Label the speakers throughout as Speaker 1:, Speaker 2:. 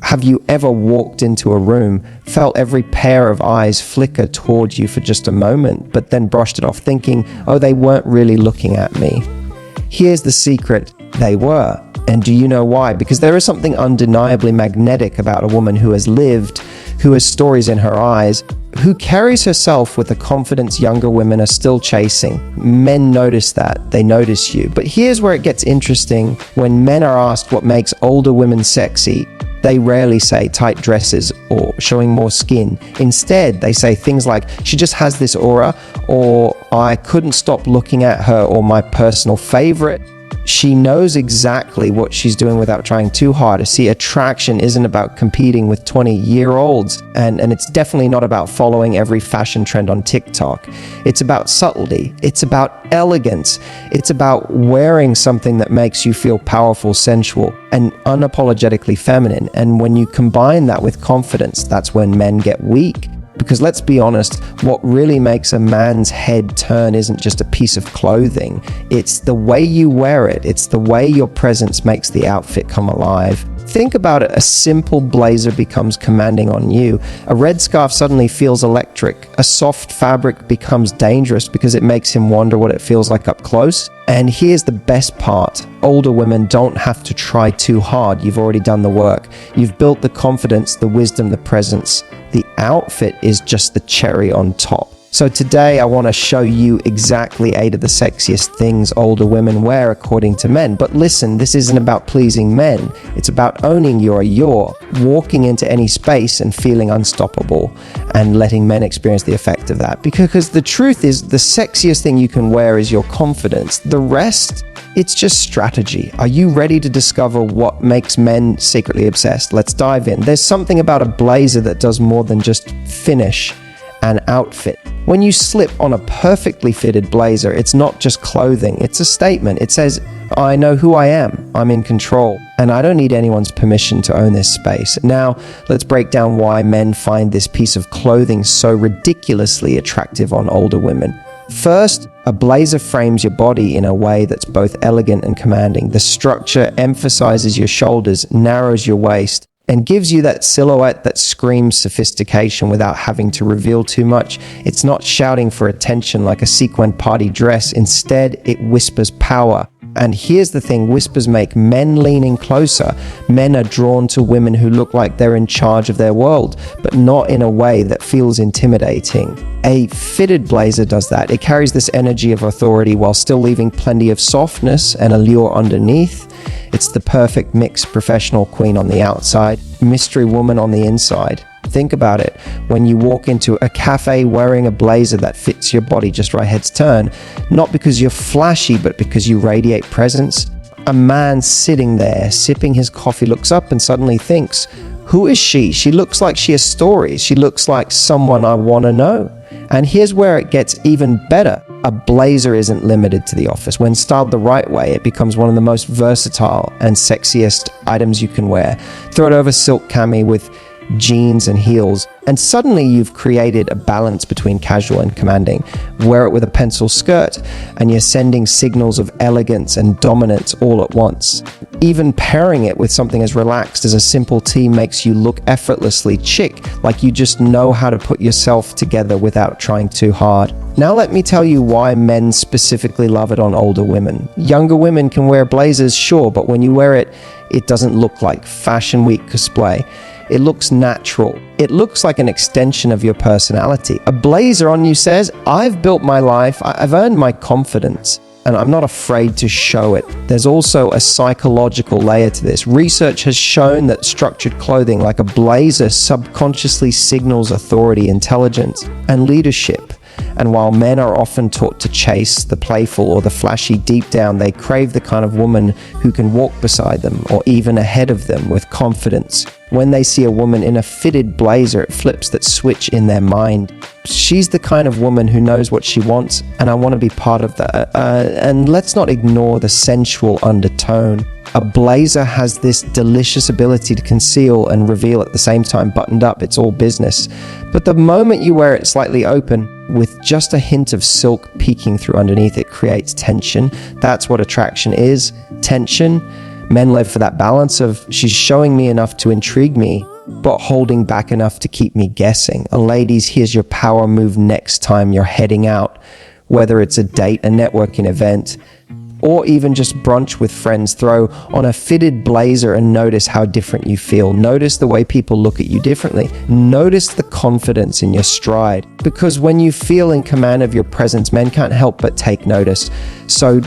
Speaker 1: Have you ever walked into a room, felt every pair of eyes flicker towards you for just a moment, but then brushed it off thinking, oh, they weren't really looking at me? Here's the secret, they were. And do you know why? Because there is something undeniably magnetic about a woman who has lived, who has stories in her eyes, who carries herself with a confidence younger women are still chasing. Men notice that, they notice you. But here's where it gets interesting. When men are asked what makes older women sexy, they rarely say tight dresses or showing more skin. Instead, they say things like, she just has this aura, or I couldn't stop looking at her, or my personal favorite. She knows exactly what she's doing without trying too hard. See, attraction isn't about competing with 20-year-olds, and it's definitely not about following every fashion trend on TikTok. It's about subtlety. It's about elegance. It's about wearing something that makes you feel powerful, sensual, and unapologetically feminine. And when you combine that with confidence, that's when men get weak. Because let's be honest, what really makes a man's head turn isn't just a piece of clothing. It's the way you wear it. It's the way your presence makes the outfit come alive. Think about it. A simple blazer becomes commanding on you. A red scarf suddenly feels electric. A soft fabric becomes dangerous because it makes him wonder what it feels like up close. And here's the best part. Older women don't have to try too hard. You've already done the work. You've built the confidence, the wisdom, the presence. The outfit is just the cherry on top. So today I want to show you exactly 8 of the sexiest things older women wear according to men. But listen, this isn't about pleasing men. It's about owning your allure, walking into any space and feeling unstoppable, and letting men experience the effect of that. Because the truth is, the sexiest thing you can wear is your confidence. The rest, it's just strategy. Are you ready to discover what makes men secretly obsessed? Let's dive in. There's something about a blazer that does more than just finish an outfit. When you slip on a perfectly fitted blazer, it's not just clothing, it's a statement. It says, I know who I am, I'm in control, and I don't need anyone's permission to own this space. Now, let's break down why men find this piece of clothing so ridiculously attractive on older women. First, a blazer frames your body in a way that's both elegant and commanding. The structure emphasizes your shoulders, narrows your waist, and gives you that silhouette that screams sophistication without having to reveal too much. It's not shouting for attention like a sequined party dress. Instead, it whispers power. And here's the thing, whispers make men leaning closer. Men are drawn to women who look like they're in charge of their world, but not in a way that feels intimidating. A fitted blazer does that. It carries this energy of authority while still leaving plenty of softness and allure underneath. It's the perfect mix, professional queen on the outside, mystery woman on the inside. Think about it. When you walk into a cafe wearing a blazer that fits your body just right, heads turn, not because you're flashy, but because you radiate presence. A man sitting there, sipping his coffee, looks up and suddenly thinks, who is she? She looks like she has stories. She looks like someone I want to know. And here's where it gets even better. A blazer isn't limited to the office. When styled the right way, it becomes one of the most versatile and sexiest items you can wear. Throw it over silk cami with jeans and heels, and suddenly you've created a balance between casual and commanding. Wear it with a pencil skirt, and you're sending signals of elegance and dominance all at once. Even pairing it with something as relaxed as a simple tee makes you look effortlessly chic, like you just know how to put yourself together without trying too hard. Now let me tell you why men specifically love it on older women. Younger women can wear blazers, sure, but when you wear it, it doesn't look like Fashion Week cosplay. It looks natural. It looks like an extension of your personality. A blazer on you says, I've built my life, I've earned my confidence, and I'm not afraid to show it. There's also a psychological layer to this. Research has shown that structured clothing like a blazer subconsciously signals authority, intelligence, and leadership. And while men are often taught to chase the playful or the flashy, deep down they crave the kind of woman who can walk beside them or even ahead of them with confidence. When they see a woman in a fitted blazer, it flips that switch in their mind. She's the kind of woman who knows what she wants, and I want to be part of that. And let's not ignore the sensual undertone. A blazer has this delicious ability to conceal and reveal at the same time. Buttoned up, it's all business. But the moment you wear it slightly open, with just a hint of silk peeking through underneath, it creates tension. That's what attraction is, tension. Men live for that balance of she's showing me enough to intrigue me, but holding back enough to keep me guessing. And ladies, here's your power move next time you're heading out, whether it's a date, a networking event, or even just brunch with friends. Throw on a fitted blazer and notice how different you feel. Notice the way people look at you differently. Notice the confidence in your stride. Because when you feel in command of your presence, men can't help but take notice. So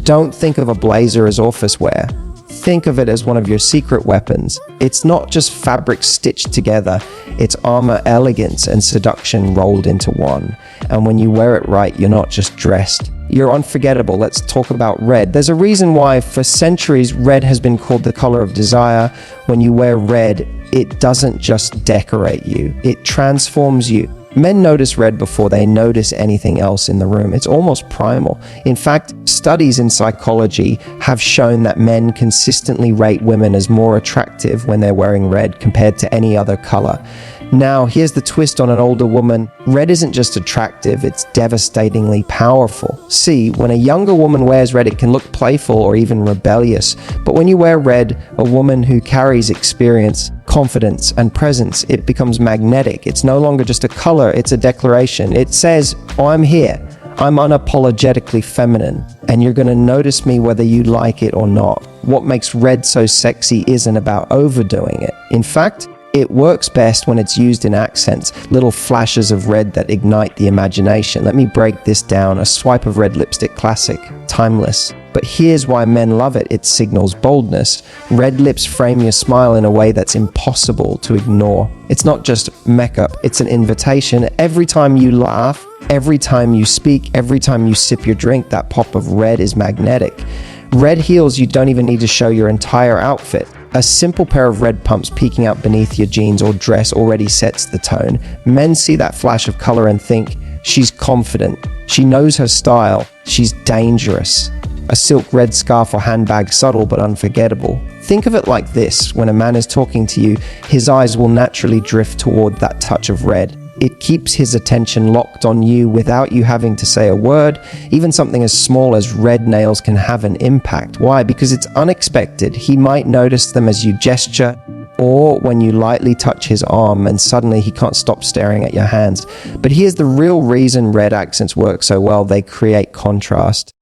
Speaker 1: don't think of a blazer as office wear. Think of it as one of your secret weapons. It's not just fabric stitched together, it's armor, elegance, and seduction rolled into one. And when you wear it right, you're not just dressed, you're unforgettable. Let's talk about red. There's a reason why for centuries red has been called the color of desire. When you wear red, it doesn't just decorate you, it transforms you. Men notice red before they notice anything else in the room. It's almost primal. In fact, studies in psychology have shown that men consistently rate women as more attractive when they're wearing red compared to any other color. Now, here's the twist on an older woman. Red isn't just attractive, it's devastatingly powerful. See, when a younger woman wears red, it can look playful or even rebellious. But when you wear red, a woman who carries experience, confidence, and presence, it becomes magnetic. It's no longer just a color, it's a declaration. It says, I'm here. I'm unapologetically feminine, and you're going to notice me whether you like it or not. What makes red so sexy isn't about overdoing it. In fact, it works best when it's used in accents, little flashes of red that ignite the imagination. Let me break this down. A swipe of red lipstick, classic, timeless. But here's why men love it. It signals boldness. Red lips frame your smile in a way that's impossible to ignore. It's not just makeup, it's an invitation. Every time you laugh, every time you speak, every time you sip your drink, that pop of red is magnetic. Red heels, you don't even need to show your entire outfit. A simple pair of red pumps peeking out beneath your jeans or dress already sets the tone. Men see that flash of color and think, she's confident, she knows her style, she's dangerous. A silk red scarf or handbag, subtle but unforgettable. Think of it like this: when a man is talking to you, his eyes will naturally drift toward that touch of red. It keeps his attention locked on you without you having to say a word. Even something as small as red nails can have an impact. Why? Because it's unexpected. He might notice them as you gesture, or when you lightly touch his arm and suddenly he can't stop staring at your hands. But here's the real reason red accents work so well: they create contrast.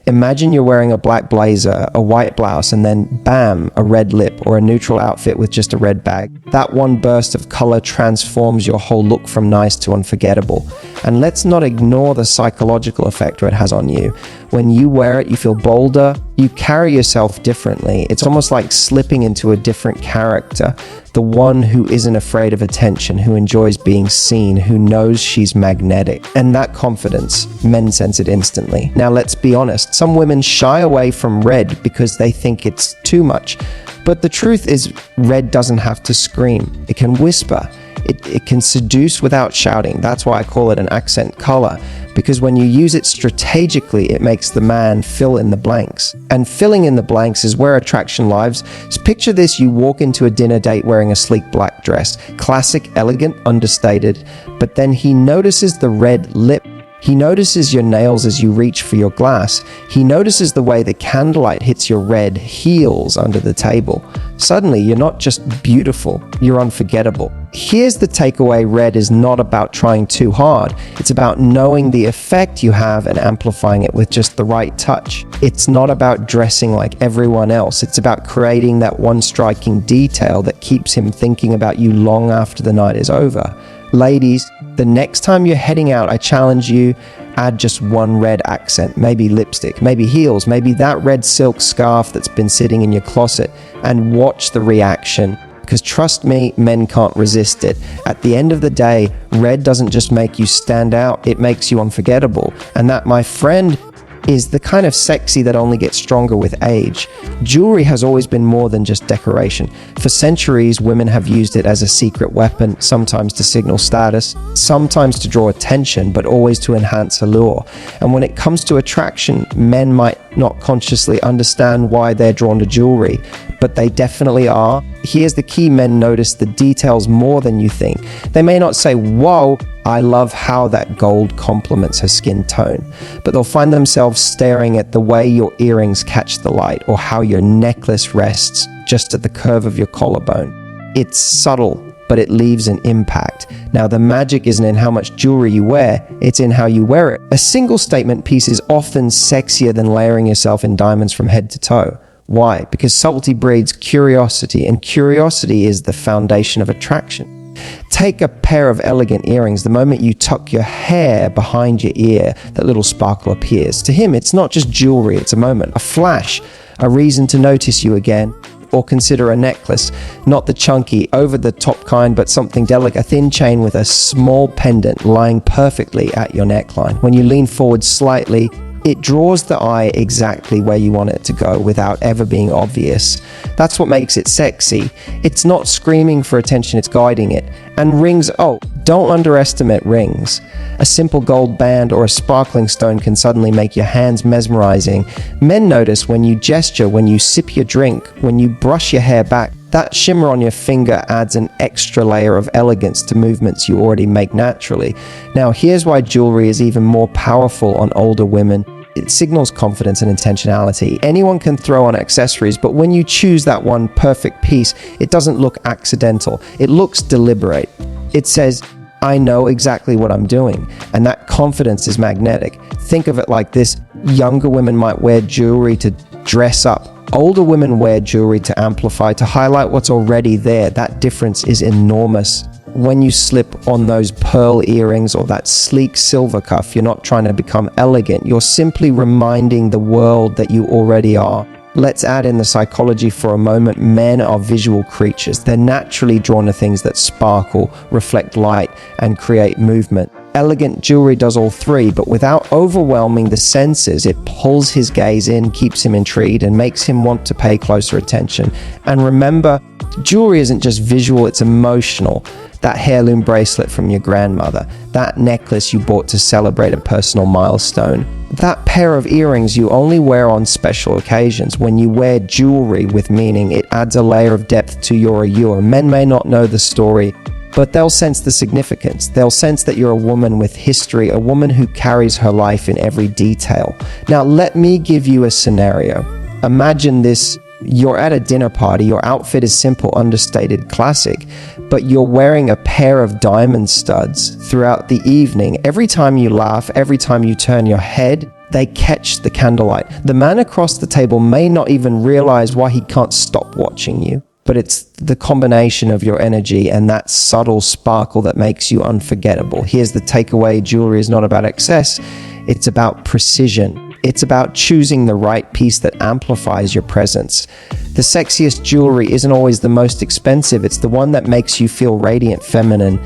Speaker 1: Imagine you're wearing a black blazer, a white blouse, and then bam, a red lip, or a neutral outfit with just a red bag. That one burst of color transforms your whole look from nice to unforgettable. And let's not ignore the psychological effect red has on you. When you wear it, you feel bolder, you carry yourself differently. It's almost like slipping into a different character. The one who isn't afraid of attention, who enjoys being seen, who knows she's magnetic. And that confidence, men sense it instantly. Now let's be honest, some women shy away from red because they think it's too much. But the truth is, red doesn't have to scream. It can whisper. It can seduce without shouting. That's why I call it an accent color. Because when you use it strategically, it makes the man fill in the blanks. And filling in the blanks is where attraction lives. So picture this: you walk into a dinner date wearing a sleek black dress. Classic, elegant, understated. But then he notices the red lip. He notices your nails as you reach for your glass. He notices the way the candlelight hits your red heels under the table. Suddenly, you're not just beautiful, you're unforgettable. Here's the takeaway: red is not about trying too hard. It's about knowing the effect you have and amplifying it with just the right touch. It's not about dressing like everyone else. It's about creating that one striking detail that keeps him thinking about you long after the night is over. Ladies, the next time you're heading out, I challenge you, add just one red accent, maybe lipstick, maybe heels, maybe that red silk scarf that's been sitting in your closet, and watch the reaction. Because trust me, men can't resist it. At the end of the day, red doesn't just make you stand out, it makes you unforgettable. And that, my friend, is the kind of sexy that only gets stronger with age. Jewelry has always been more than just decoration. For centuries, women have used it as a secret weapon, sometimes to signal status, sometimes to draw attention, but always to enhance allure. And when it comes to attraction, men might not consciously understand why they're drawn to jewelry, but they definitely are. Here's the key: men notice the details more than you think. They may not say, "Whoa, I love how that gold complements her skin tone," but they'll find themselves staring at the way your earrings catch the light, or how your necklace rests just at the curve of your collarbone. It's subtle, but it leaves an impact. Now, the magic isn't in how much jewelry you wear, it's in how you wear it. A single statement piece is often sexier than layering yourself in diamonds from head to toe. Why? Because subtlety breeds curiosity, and curiosity is the foundation of attraction. Take a pair of elegant earrings. The moment you tuck your hair behind your ear, that little sparkle appears. To him, it's not just jewelry, it's a moment, a flash, a reason to notice you again. Or consider a necklace, not the chunky, over-the-top kind, but something delicate, a thin chain with a small pendant lying perfectly at your neckline. When you lean forward slightly, it draws the eye exactly where you want it to go without ever being obvious. That's what makes it sexy. It's not screaming for attention, it's guiding it. And rings, oh, don't underestimate rings. A simple gold band or a sparkling stone can suddenly make your hands mesmerizing. Men notice when you gesture, when you sip your drink, when you brush your hair back. That shimmer on your finger adds an extra layer of elegance to movements you already make naturally. Now, here's why jewelry is even more powerful on older women. It signals confidence and intentionality. Anyone can throw on accessories, but when you choose that one perfect piece, it doesn't look accidental. It looks deliberate. It says, I know exactly what I'm doing, and that confidence is magnetic. Think of it like this: younger women might wear jewelry to dress up. Older women wear jewelry to amplify, to highlight what's already there. That difference is enormous. When you slip on those pearl earrings or that sleek silver cuff, you're not trying to become elegant. You're simply reminding the world that you already are. Let's add in the psychology for a moment. Men are visual creatures. They're naturally drawn to things that sparkle, reflect light, and create movement. Elegant jewelry does all three, but without overwhelming the senses, it pulls his gaze in, keeps him intrigued, and makes him want to pay closer attention. And remember, jewelry isn't just visual, it's emotional. That heirloom bracelet from your grandmother, that necklace you bought to celebrate a personal milestone, that pair of earrings you only wear on special occasions. When you wear jewelry with meaning, it adds a layer of depth to your allure. Men may not know the story, but they'll sense the significance. They'll sense that you're a woman with history, a woman who carries her life in every detail. Now, let me give you a scenario. Imagine this: you're at a dinner party, your outfit is simple, understated, classic, but you're wearing a pair of diamond studs throughout the evening. Every time you laugh, every time you turn your head, they catch the candlelight. The man across the table may not even realize why he can't stop watching you, but it's the combination of your energy and that subtle sparkle that makes you unforgettable. Here's the takeaway: jewelry is not about excess, it's about precision. It's about choosing the right piece that amplifies your presence. The sexiest jewelry isn't always the most expensive, it's the one that makes you feel radiant, feminine,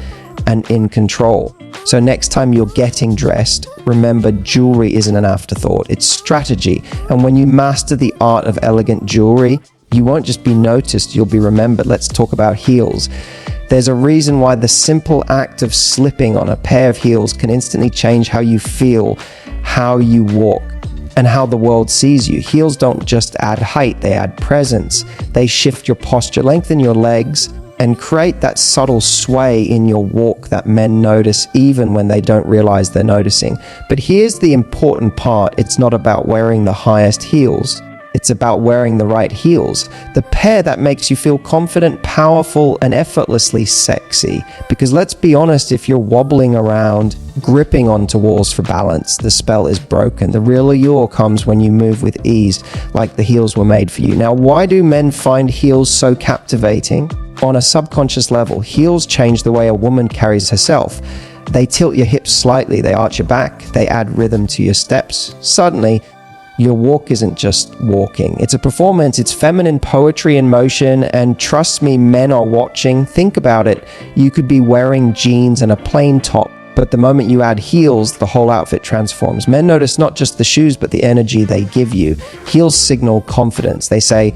Speaker 1: and in control. So next time you're getting dressed, remember, jewelry isn't an afterthought, it's strategy. And when you master the art of elegant jewelry, you won't just be noticed, you'll be remembered. Let's talk about heels. There's a reason why the simple act of slipping on a pair of heels can instantly change how you feel, how you walk, and how the world sees you. Heels don't just add height, they add presence. They shift your posture, lengthen your legs, and create that subtle sway in your walk that men notice even when they don't realize they're noticing. But here's the important part: it's not about wearing the highest heels. It's about wearing the right heels. The pair that makes you feel confident, powerful, and effortlessly sexy. Because let's be honest, if you're wobbling around, gripping onto walls for balance, the spell is broken. The real allure comes when you move with ease, like the heels were made for you. Now, why do men find heels so captivating? On a subconscious level, heels change the way a woman carries herself. They tilt your hips slightly, they arch your back, they add rhythm to your steps. Suddenly, your walk isn't just walking, it's a performance, it's feminine poetry in motion, and trust me, men are watching. Think about it. You could be wearing jeans and a plain top, but the moment you add heels, the whole outfit transforms. Men notice not just the shoes, but the energy they give you. Heels signal confidence. They say,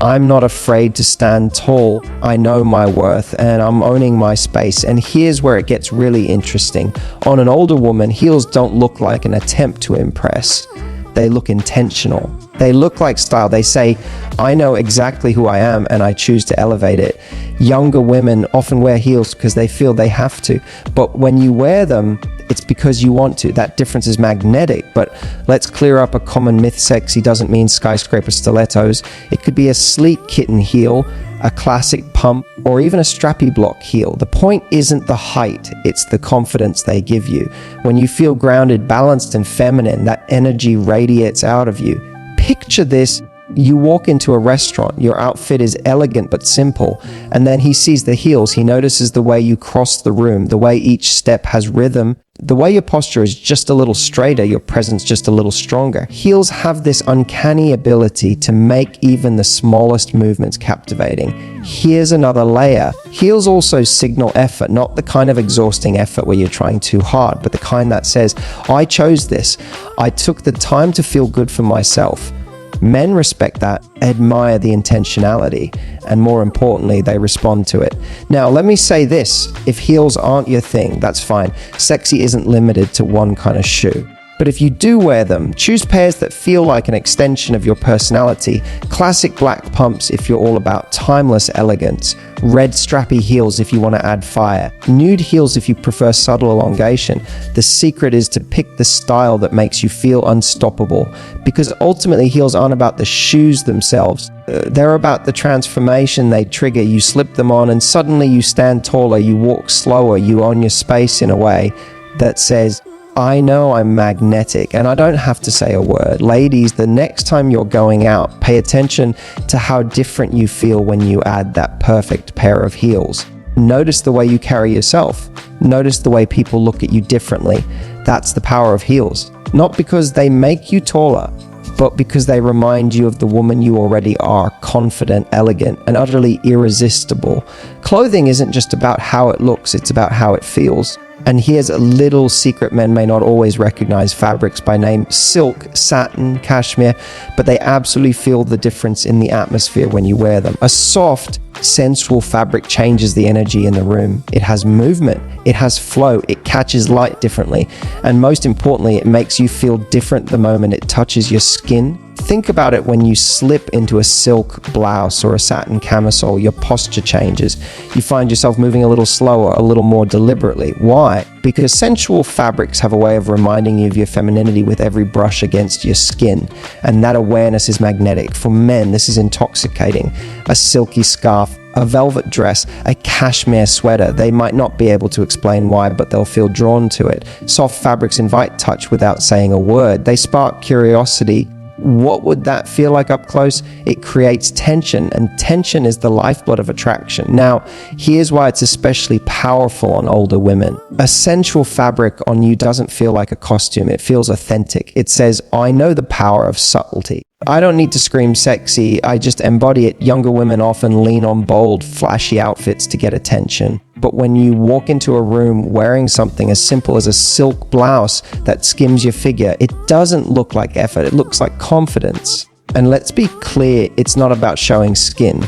Speaker 1: I'm not afraid to stand tall, I know my worth, and I'm owning my space. And here's where it gets really interesting. On an older woman, heels don't look like an attempt to impress. They look intentional. They look like style. They say, I know exactly who I am and I choose to elevate it. Younger women often wear heels because they feel they have to. But when you wear them, it's because you want to. That difference is magnetic. But let's clear up a common myth. Sexy doesn't mean skyscraper stilettos. It could be a sleek kitten heel, a classic pump, or even a strappy block heel. The point isn't the height, it's the confidence they give you. When you feel grounded, balanced, and feminine, that energy radiates out of you. Picture this. You walk into a restaurant, your outfit is elegant but simple, and then he sees the heels. He notices the way you cross the room, the way each step has rhythm, the way your posture is just a little straighter, your presence just a little stronger. Heels have this uncanny ability to make even the smallest movements captivating. Here's another layer. Heels also signal effort, not the kind of exhausting effort where you're trying too hard, but the kind that says, I chose this. I took the time to feel good for myself. Men respect that, admire the intentionality, and more importantly, they respond to it. Now, let me say this, if heels aren't your thing, that's fine. Sexy isn't limited to one kind of shoe. But if you do wear them, choose pairs that feel like an extension of your personality. Classic black pumps if you're all about timeless elegance. Red strappy heels if you want to add fire. Nude heels if you prefer subtle elongation. The secret is to pick the style that makes you feel unstoppable. Because ultimately, heels aren't about the shoes themselves. They're about the transformation they trigger. You slip them on and suddenly you stand taller, you walk slower, you own your space in a way that says, I know I'm magnetic and I don't have to say a word. Ladies, the next time you're going out, pay attention to how different you feel when you add that perfect pair of heels. Notice the way you carry yourself. Notice the way people look at you differently. That's the power of heels. Not because they make you taller, but because they remind you of the woman you already are, confident, elegant, and utterly irresistible. Clothing isn't just about how it looks, it's about how it feels. And here's a little secret men may not always recognize fabrics by name: silk, satin, cashmere, but they absolutely feel the difference in the atmosphere when you wear them. A soft, sensual fabric changes the energy in the room. It has movement, it has flow, it catches light differently, and most importantly, it makes you feel different the moment it touches your skin. Think about it when you slip into a silk blouse or a satin camisole, your posture changes. You find yourself moving a little slower, a little more deliberately. Why? Because sensual fabrics have a way of reminding you of your femininity with every brush against your skin. And that awareness is magnetic. For men, this is intoxicating. A silky scarf, a velvet dress, a cashmere sweater. They might not be able to explain why, but they'll feel drawn to it. Soft fabrics invite touch without saying a word. They spark curiosity. What would that feel like up close? It creates tension, and tension is the lifeblood of attraction. Now, here's why it's especially powerful on older women. A sensual fabric on you doesn't feel like a costume. It feels authentic. It says, I know the power of subtlety. I don't need to scream sexy, I just embody it. Younger women often lean on bold, flashy outfits to get attention. But when you walk into a room wearing something as simple as a silk blouse that skims your figure, it doesn't look like effort, it looks like confidence. And let's be clear, it's not about showing skin.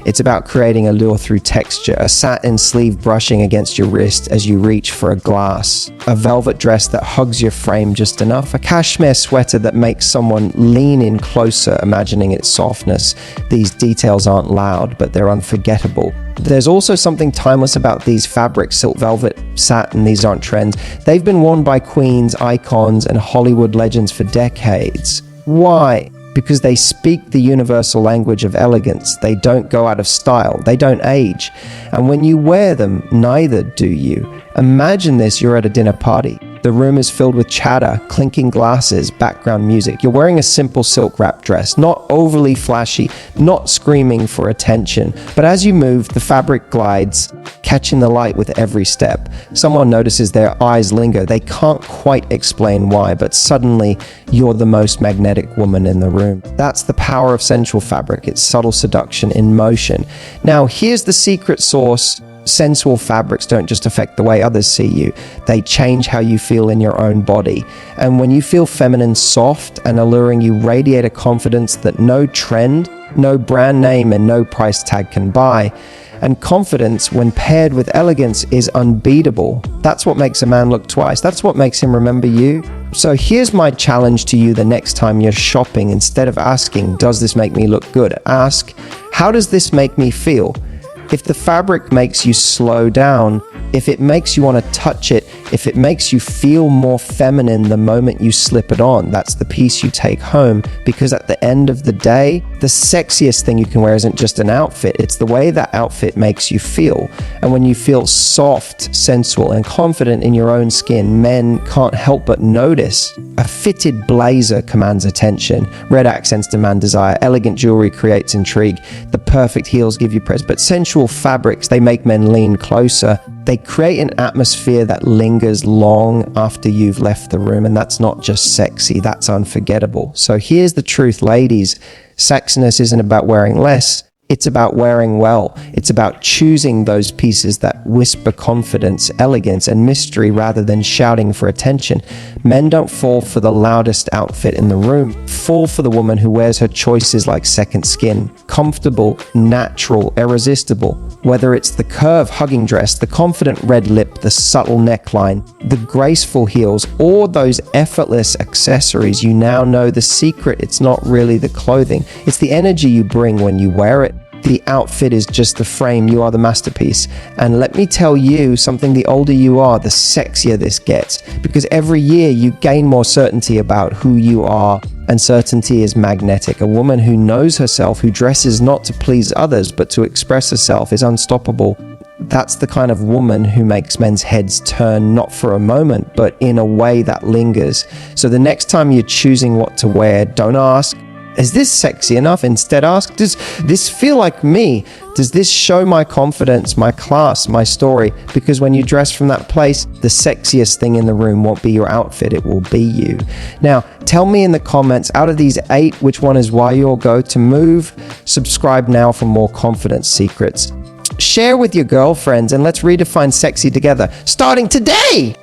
Speaker 1: It's about creating allure through texture, a satin sleeve brushing against your wrist as you reach for a glass, a velvet dress that hugs your frame just enough, a cashmere sweater that makes someone lean in closer, imagining its softness. These details aren't loud, but they're unforgettable. There's also something timeless about these fabrics, silk, velvet, satin. These aren't trends. They've been worn by queens, icons, and Hollywood legends for decades. Why? Because they speak the universal language of elegance. They don't go out of style. They don't age. And when you wear them, neither do you. Imagine this, you're at a dinner party. The room is filled with chatter, clinking glasses, background music. You're wearing a simple silk wrap dress, not overly flashy, not screaming for attention. But as you move, the fabric glides, catching the light with every step. Someone notices, their eyes linger. They can't quite explain why, but suddenly you're the most magnetic woman in the room. That's the power of sensual fabric. It's subtle seduction in motion. Now, here's the secret sauce. Sensual fabrics don't just affect the way others see you, they change how you feel in your own body. And when you feel feminine, soft, and alluring, you radiate a confidence that no trend, no brand name, and no price tag can buy. And confidence, when paired with elegance, is unbeatable. That's what makes a man look twice. That's what makes him remember you. So here's my challenge to you the next time you're shopping. Instead of asking, does this make me look good? Ask, how does this make me feel? If the fabric makes you slow down, if it makes you want to touch it, if it makes you feel more feminine the moment you slip it on, that's the piece you take home. Because at the end of the day, the sexiest thing you can wear isn't just an outfit, it's the way that outfit makes you feel. And when you feel soft, sensual, and confident in your own skin, men can't help but notice. A fitted blazer commands attention, red accents demand desire, elegant jewelry creates intrigue, the perfect heels give you praise, but sensual fabrics, they make men lean closer. They create an atmosphere that lingers long after you've left the room, and that's not just sexy, that's unforgettable. So here's the truth, ladies. Sexiness isn't about wearing less, it's about wearing well. It's about choosing those pieces that whisper confidence, elegance, and mystery rather than shouting for attention. Men don't fall for the loudest outfit in the room. Fall for the woman who wears her choices like second skin. Comfortable, natural, irresistible. Whether it's the curve hugging dress, the confident red lip, the subtle neckline, the graceful heels, or those effortless accessories, you now know the secret. It's not really the clothing. It's the energy you bring when you wear it. The outfit is just the frame, you are the masterpiece. And let me tell you something, the older you are, the sexier this gets. Because every year you gain more certainty about who you are, and certainty is magnetic. A woman who knows herself, who dresses not to please others, but to express herself, is unstoppable. That's the kind of woman who makes men's heads turn, not for a moment, but in a way that lingers. So the next time you're choosing what to wear, don't ask, is this sexy enough? Instead ask, does this feel like me? Does this show my confidence, my class, my story? Because when you dress from that place, the sexiest thing in the room won't be your outfit, it will be you. Now, tell me in the comments, out of these 8, which one is why your go-to move? Subscribe now for more confidence secrets. Share with your girlfriends and let's redefine sexy together, starting today!